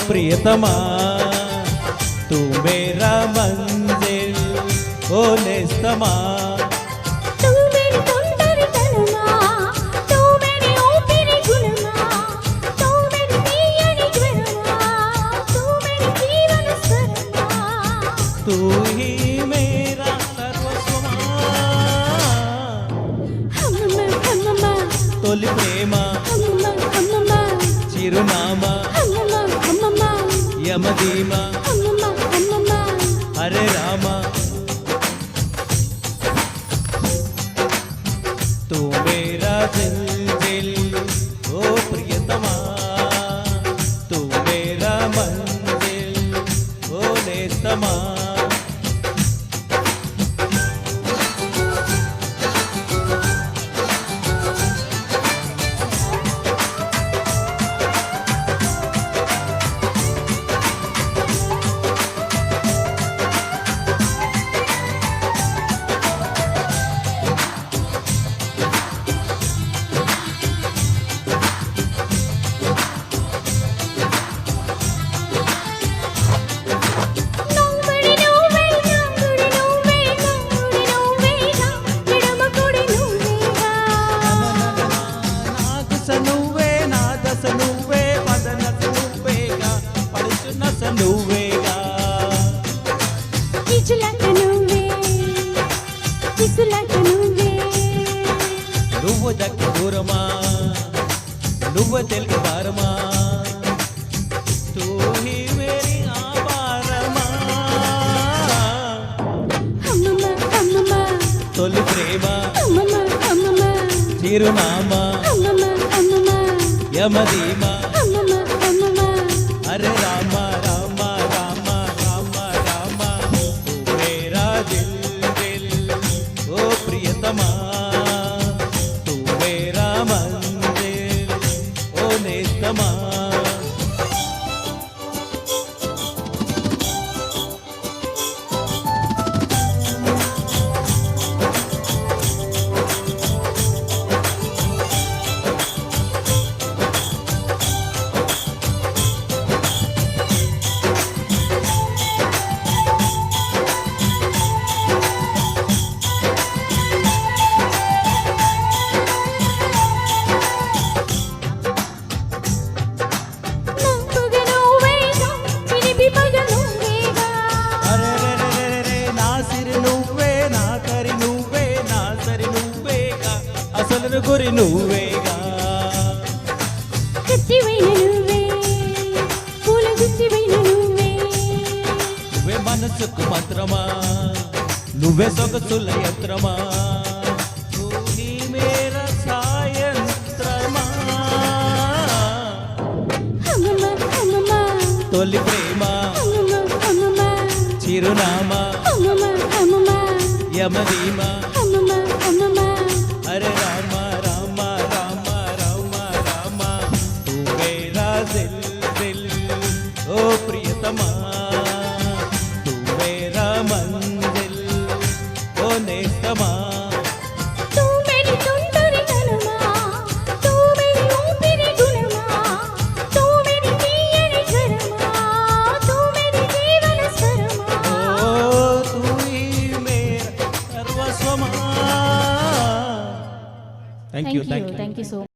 प्रियतमा तू मेरा मंजिल ओ नेस्तमा तू मेरी तोंदरी तनमा तू मेरी ऊपिरी गुणमा तू मेरी तीयनी ज्वरमा तू मेरी जीवन स्वरमा तू ही मेरा सर्वस्वमा हम्मा तोली प्रेम हम्मा చిరునామా हम्मा యమదీమా हम्मा హరే రామ तू मेरा दिल दिल ओ प्रियतमा तू मेरा मंजिल ओ नेस्तमा నువ్వే నా దశ నువ్వే పదనస నువ్వేగా పడుచునస నువ్వేగా ఇచులక నువ్వే ఇసులక నువ్వే నువ్వు దక్కి దూరమా నువ్వు తెలుగు వారమా తూ హీ మేరీ ఆవారమా అమ్మమ్మ తొలి ప్రేమ అమ్మమ్మ చిరునామా యమదీమా హరే రామ రామ రామ రామ రామ తూ మేరా దిల్ దిల్ ఓ ప్రియతమా తూ మేరా మంజిల్ ఓ నేస్తమా అసలు గురి నువ్వేగా కత్తివైన నువ్వే పూల గుత్తివైన నువ్వే నువ్వే మనసుకు మంత్రమా నువ్వే సొగసుల యంత్రమా తూహీ మేరా సాయంత్రమా అమ్మమ్మ తొలి ప్రేమ అమ్మమ్మ చిరునామా అమ్మమ్మ యమదీమా అమ్మమ్మ హరే రామ రామ రామ రామ రామ తూ మేరా దిల్ దిల్ ఓ ప్రియతమా తూ మేరా మంజిల్ ఓ నేస్తమా तू मेरी तोंदरी तनमा तू मेरी ऊपिरी गुणमा तू मेरी तीयनी ज्वरमा तू मेरी जीवन स्वरमा ओ तू ही मेरा सर्वस्वमा Thank you so